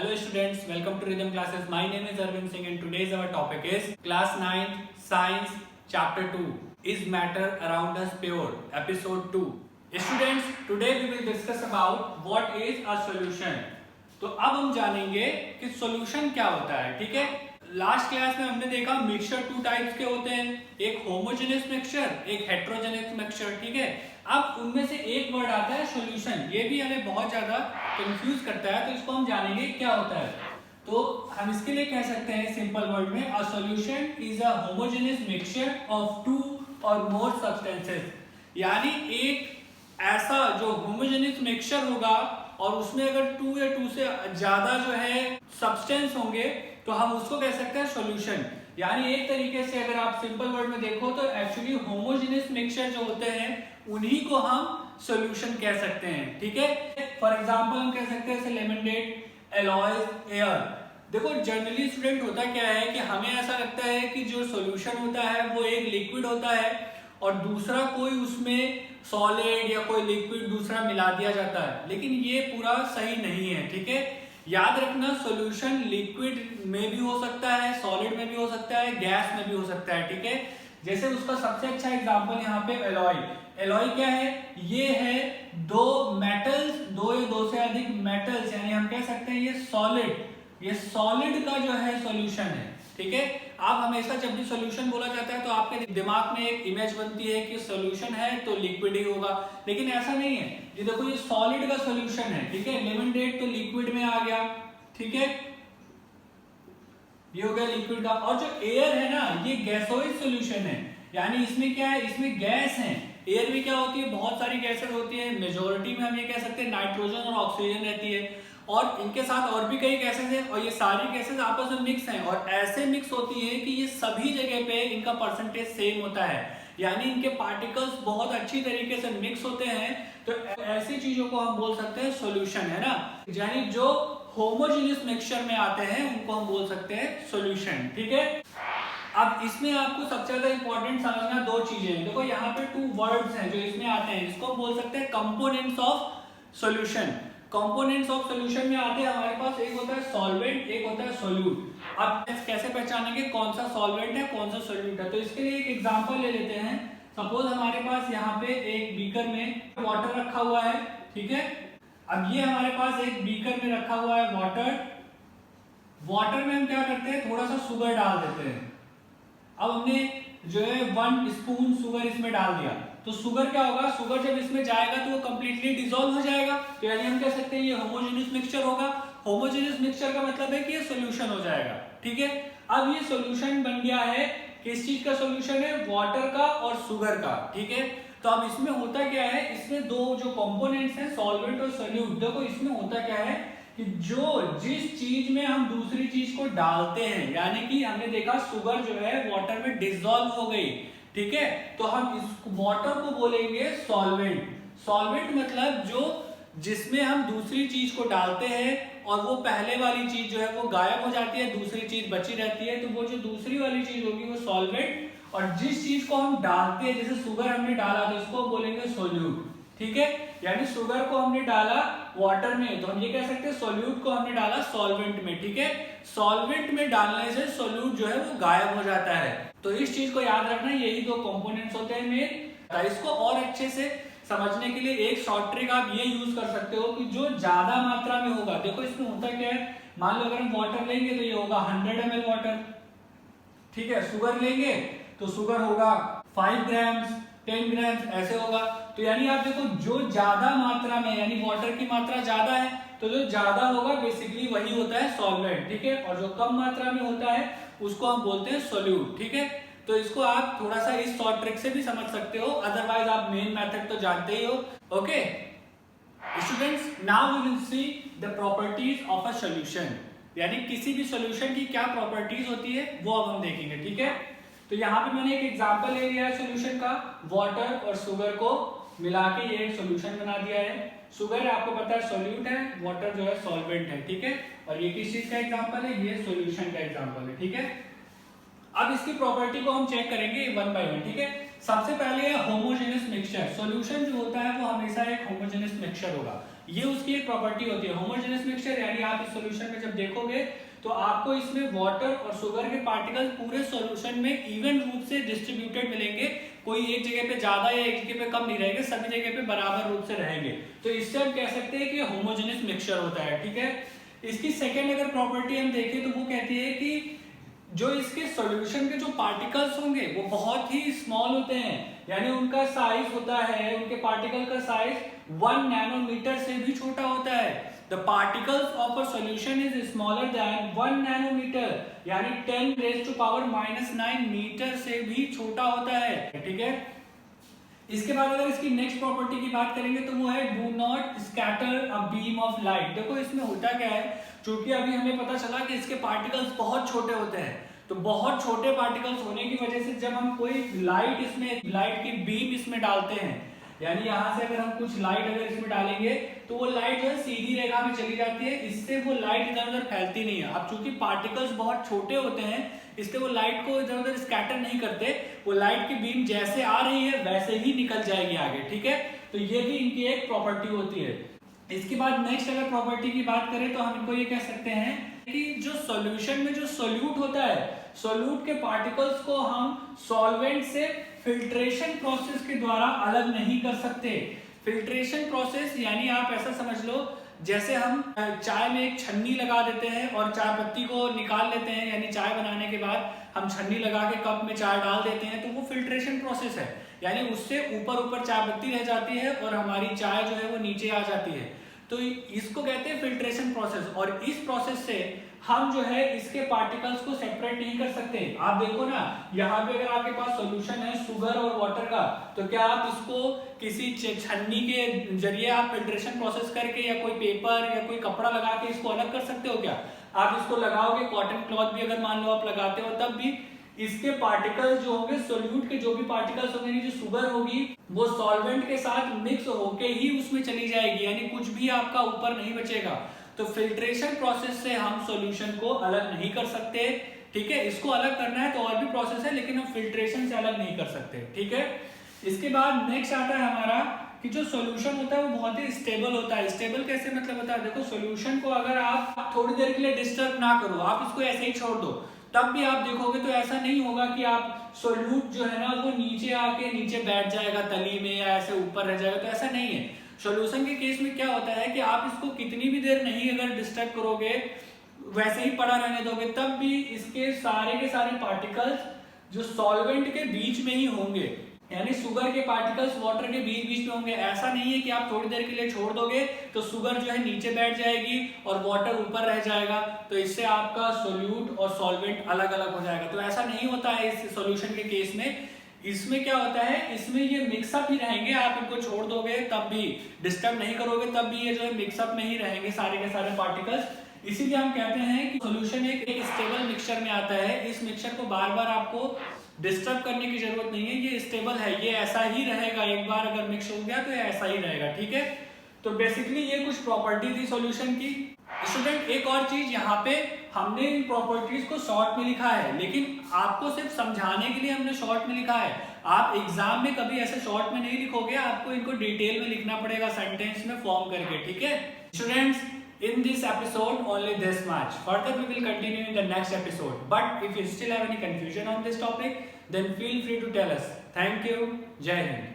Hello students, welcome to Rhythm Classes. My name is Arvind Singh and today's our topic is Class 9 Science Chapter 2 Is Matter Around Us Pure? Episode 2. Students, today we will discuss about what is a solution. तो अब हम जानेंगे कि solution क्या होता है, ठीक है। लास्ट क्लास में हमने देखा मिक्सचर टू टाइप्स के होते हैं, एक होमोजेनियस मिक्सचर, एक हेट्रोजेनियस मिक्सचर, ठीक है। अब उनमें से एक वर्ड आता है सॉल्यूशन, ये भी हमें बहुत ज्यादा कंफ्यूज करता है, तो इसको हम जानेंगे क्या होता है। तो हम इसके लिए कह सकते हैं सिंपल वर्ड में, a solution is a homogeneous mixture of two और मोर सब्सटेंसेस, यानी एक ऐसा जो होमोजेनियस मिक्सचर होगा और उसमें अगर टू या टू से ज्यादा जो है सब्सटेंस होंगे तो हम उसको कह सकते हैं सॉल्यूशन। यानी एक तरीके से अगर आप सिंपल वर्ड में देखो तो एक्चुअली होमोजेनियस मिक्सचर जो होते हैं उन्हीं को हम सॉल्यूशन कह सकते हैं, ठीक है। फॉर एग्जांपल हम कह सकते हैं लेमनेड, एलॉयज, एयर। देखो जनरली स्टूडेंट होता क्या है कि हमें ऐसा लगता है कि जो सॉल्यूशन होता है वो एक लिक्विड होता है और दूसरा कोई उसमें सॉलिड या कोई लिक्विड दूसरा मिला दिया जाता है, लेकिन ये पूरा सही नहीं है, ठीक है। याद रखना सॉल्यूशन लिक्विड में भी हो सकता है, सॉलिड में भी हो सकता है, गैस में भी हो सकता है, ठीक है। जैसे उसका सबसे अच्छा एग्जांपल यहाँ पे एलॉय। एलॉय क्या है? ये है दो मेटल्स, दो या दो से अधिक मेटल्स, यानी हम कह सकते हैं ये सॉलिड का जो है सॉल्यूशन है, ठीक है। आप हमेशा जब भी सॉल्यूशन बोला जाता है तो आपके दिमाग में एक इमेज बनती है कि सॉल्यूशन है तो लिक्विड ही होगा, लेकिन ऐसा नहीं है। ये देखो ये सॉलिड का सॉल्यूशन है, ठीक है। लेमनेड तो लिक्विड में आ गया, ठीक है, ये हो गया लिक्विड का। और जो एयर है ना ये गैसोइड सॉल्यूशन है, यानी इसमें क्या है, इसमें गैस है। एयर में क्या होती है, बहुत सारी गैसेस होती है, मेजोरिटी में हम ये कह सकते हैं नाइट्रोजन और ऑक्सीजन रहती है, और इनके साथ और भी कई गैसेस हैं, और ये सारी गैसेस आपस में मिक्स हैं और ऐसे मिक्स होती है कि ये सभी जगह पे इनका परसेंटेज सेम होता है, यानी इनके पार्टिकल्स बहुत अच्छी तरीके से मिक्स होते हैं। तो ऐसी चीजों को हम बोल सकते हैं सॉल्यूशन, है ना। यानी जो होमोजेनियस मिक्सचर में आते हैं उनको हम बोल सकते हैं सॉल्यूशन, ठीक है। अब इसमें आपको सबसे ज्यादा इंपॉर्टेंट समझना दो चीजें। देखो यहाँ पे टू वर्ड्स हैं जो इसमें आते हैं, इसको बोल सकते हैं components of solution. Components of solution में आते हैं हमारे पास, एक होता है सॉल्वेंट, एक होता है सोल्यूट। अब कैसे पहचानेंगे कौन सा सॉल्वेंट है कौन सा सोल्यूट है, तो इसके लिए एक एग्जांपल ले लेते हैं। सपोज हमारे पास यहाँ पे एक बीकर में वाटर रखा हुआ है, ठीक है। अब ये हमारे पास एक बीकर में रखा हुआ है वाटर में हम क्या करते हैं, थोड़ा सा शुगर डाल देते हैं। अब हमने जो है 1 स्पून शुगर इसमें डाल दिया, तो शुगर क्या होगा, शुगर जब इसमें जाएगा तो वो कंप्लीटली डिसॉल्व हो जाएगा, तो यानी हम कह सकते हैं ये होमोजेनियस मिक्सचर होगा। होमोजेनियस मिक्सचर का मतलब है कि ये सॉल्यूशन हो जाएगा, ठीक है। अब ये सॉल्यूशन बन गया है, किस चीज का सॉल्यूशन है, वाटर का और शुगर का, ठीक है। तो अब इसमें होता क्या है, इसमें दो जो कंपोनेंट्स हैं सॉल्वेंट और सोल्यूट, देखो इसमें होता क्या है कि जो जिस चीज में हम दूसरी चीज को डालते हैं, यानी कि हमने देखा शुगर जो है वाटर में डिसॉल्व हो गई, ठीक है, तो हम इस वाटर को बोलेंगे सॉल्वेंट। सॉल्वेंट मतलब जो जिसमें हम दूसरी चीज को डालते हैं और वो पहले वाली चीज जो है वो गायब हो जाती है, दूसरी चीज बची रहती है, तो वो जो दूसरी वाली चीज होगी वो सॉल्वेंट। और जिस चीज को हम डालते हैं, जैसे शुगर हमने डाला तो इसको बोलेंगे सोल्यूट, ठीक है। यानी शुगर को हमने डाला वाटर में तो हम ये कह सकते हैं सोल्यूट को हमने डाला सॉल्वेंट में, ठीक है। सॉल्वेंट में डालने से सोल्यूट जो है वो गायब हो जाता है। तो इस चीज को याद रखना, यही दो कंपोनेंट्स होते हैं मेन। इसको और अच्छे से समझने के लिए एक शॉर्ट ट्रिक आप ये यूज कर सकते हो कि जो ज्यादा मात्रा में होगा, देखो इसमें होता क्या है, मान लो अगर हम वाटर लेंगे तो ये होगा 100 ml वाटर, ठीक है। शुगर लेंगे तो शुगर होगा 5 ग्राम्स, 10 ग्राम्स, ऐसे होगा। तो यानी आप देखो जो ज्यादा मात्रा में, यानी वाटर की मात्रा ज्यादा है तो जो ज्यादा होगा बेसिकली वही होता है सॉल्वेंट, ठीक है। और जो कम मात्रा में होता है उसको हम बोलते हैं सोल्यूट, ठीक है। तो इसको आप थोड़ा सा इस शॉर्ट ट्रिक से भी समझ सकते हो, अदरवाइज आप मेन मेथड तो जानते ही हो, okay students. Now we will see the properties of a solution, यानी किसी भी सॉल्यूशन की क्या प्रॉपर्टीज होती है वो अब हम देखेंगे, ठीक है। तो यहाँ पे मैंने एक एग्जांपल ले लिया है सॉल्यूशन का, वाटर और शुगर को मिला के ये एक सॉल्यूशन बना दिया है। शुगर आपको पता है सॉल्यूट है, वाटर जो है सॉल्वेंट है, ठीक है। और ये किस चीज का एग्जांपल है, ये सॉल्यूशन का एग्जांपल है, ठीक है। अब इसकी प्रॉपर्टी को हम चेक करेंगे वन बाय वन, ठीक है। सबसे पहले है होमोजेनियस मिक्सचर। सॉल्यूशन जो होता है वो हमेशा एक होमोजेनियस मिक्सचर होगा, ये उसकी एक प्रॉपर्टी होती है। होमोजेनियस मिक्सचर यानी आप इस सॉल्यूशन में जब देखोगे तो आपको इसमें वाटर और शुगर के पार्टिकल्स पूरे सॉल्यूशन में इवन रूप से डिस्ट्रीब्यूटेड मिलेंगे, कोई एक जगह पे ज्यादा या एक जगह पे कम नहीं रहेंगे, सभी जगह पे बराबर रूप से रहेंगे। तो इससे हम कह सकते हैं कि होमोजेनियस मिक्सचर होता है, ठीक है। इसकी सेकेंड अगर प्रॉपर्टी हम देखें तो वो कहती है कि जो इसके सॉल्यूशन के जो पार्टिकल्स होंगे वो बहुत ही स्मॉल होते हैं, यानी उनका साइज होता है, उनके पार्टिकल का साइज 1 नैनोमीटर से भी छोटा होता है। The particles of a solution is smaller than 1 nanometre, यानी 10 raised to power -9 मीटर से भी छोटा होता है, ठीक है। इसके बाद अगर इसकी नेक्स्ट प्रॉपर्टी की बात करेंगे तो वो है do not scatter a beam of light. देखो इसमें होता क्या है, क्योंकि अभी हमें पता चला कि इसके पार्टिकल्स बहुत छोटे होते हैं, तो बहुत छोटे पार्टिकल्स होने की वजह से जब हम कोई लाइट की बीम इसमें डालते हैं, यानी यहाँ से अगर हम कुछ लाइट अगर इसमें डालेंगे तो वो लाइट जो है सीधी रेखा में चली जाती है, इससे वो लाइट इधर उधर फैलती नहीं है। अब चूंकि पार्टिकल्स बहुत छोटे होते हैं इसलिए वो लाइट को इधर उधर स्कैटर नहीं करते, वो लाइट की बीम जैसे आ रही है वैसे ही निकल जाएगी आगे, ठीक है। तो ये भी इनकी एक प्रॉपर्टी होती है। इसके बाद नेक्स्ट अगर प्रॉपर्टी की बात करें तो हम इनको ये कह सकते हैं कि जो सॉल्यूशन में जो सोल्यूट होता है, सोल्यूट के पार्टिकल्स को हम सॉल्वेंट से फिल्ट्रेशन प्रोसेस के द्वारा अलग नहीं कर सकते। फिल्ट्रेशन प्रोसेस यानी आप ऐसा समझ लो जैसे हम चाय में एक छन्नी लगा देते हैं और चाय पत्ती को निकाल लेते हैं, यानी चाय बनाने के बाद हम छन्नी लगा के कप में चाय डाल देते हैं, तो वो फिल्ट्रेशन प्रोसेस है, यानी उससे ऊपर चाय पत्ती रह जाती है और हमारी चाय जो है वो नीचे आ जाती है। तो इसको कहते हैं फिल्ट्रेशन प्रोसेस, और इस प्रोसेस से हम जो है इसके पार्टिकल्स को सेपरेट नहीं कर सकते। आप देखो ना, यहाँ पे अगर आपके पास सॉल्यूशन है शुगर और वाटर का, तो क्या आप इसको किसी छन्नी के जरिए आप फिल्ट्रेशन प्रोसेस करके या कोई पेपर या कोई कपड़ा लगा के इसको अलग कर सकते हो क्या? आप इसको लगाओगे, कॉटन क्लॉथ भी अगर मान लो आप लगाते हो तब भी इसके पार्टिकल्स जो होंगे, सोल्यूट के जो भी पार्टिकल्स होंगे, जो शुगर होगी वो सॉल्वेंट के साथ मिक्स होके ही उसमें चली जाएगी, यानी कुछ भी आपका ऊपर नहीं बचेगा। तो फिल्ट्रेशन प्रोसेस से हम सॉल्यूशन को अलग नहीं कर सकते, ठीक है। इसको अलग करना है तो और भी प्रोसेस है, लेकिन हम फिल्ट्रेशन से अलग नहीं कर सकते, ठीक है। इसके बाद नेक्स्ट आता है हमारा कि जो सॉल्यूशन होता है वो बहुत ही स्टेबल होता है। स्टेबल कैसे मतलब होता है, देखो सॉल्यूशन को अगर आप थोड़ी देर के लिए डिस्टर्ब ना करो, आप इसको ऐसे ही छोड़ दो, तब भी आप देखोगे तो ऐसा नहीं होगा कि आप सोल्यूट जो है ना वो नीचे आके नीचे बैठ जाएगा तली में या ऐसे ऊपर रह जाएगा, तो ऐसा नहीं है। सॉल्यूशन के केस में क्या होता है कि आप इसको कितनी भी देर नहीं अगर डिस्टर्ब करोगे, वैसे ही पड़ा रहने दोगे, तब भी इसके सारे पार्टिकल्स जो सॉल्वेंट के बीच में ही होंगे, यानी शुगर के पार्टिकल्स वाटर के बीच में होंगे। ऐसा नहीं है कि आप थोड़ी देर के लिए छोड़ दोगे तो शुगर जो है नीचे बैठ जाएगी और वाटर ऊपर रह जाएगा, तो इससे आपका सोल्यूट और सॉल्वेंट अलग अलग हो जाएगा। तो ऐसा नहीं होता है इस सॉल्यूशन के केस में। इसमें क्या होता है, इसमें ये मिक्सअप ही रहेंगे, आप इनको छोड़ दोगे तब भी, डिस्टर्ब नहीं करोगे तब भी ये जो है मिक्सअप में ही रहेंगे सारे के सारे पार्टिकल्स। इसीलिए हम कहते हैं कि सॉल्यूशन एक स्टेबल मिक्सचर में आता है। इस मिक्सचर को बार बार आपको डिस्टर्ब करने की जरूरत नहीं है, ये स्टेबल है, ये ऐसा ही रहेगा, एक बार अगर मिक्स हो गया तो ये ऐसा ही रहेगा, ठीक है। तो बेसिकली ये कुछ प्रॉपर्टी थी सॉल्यूशन की। स्टूडेंट एक और चीज, यहाँ पे हमने इन प्रॉपर्टीज को शॉर्ट में लिखा है, लेकिन आपको सिर्फ समझाने के लिए हमने शॉर्ट में लिखा है। आप एग्जाम में कभी ऐसे शॉर्ट में नहीं लिखोगे, आपको इनको डिटेल में लिखना पड़ेगा, सेंटेंस में फॉर्म करके, ठीक है। Students, in this episode only this much. Further we will continue in the next episode, but if you still have any confusion on this topic then feel free to tell us. Thank you. Jai Hind.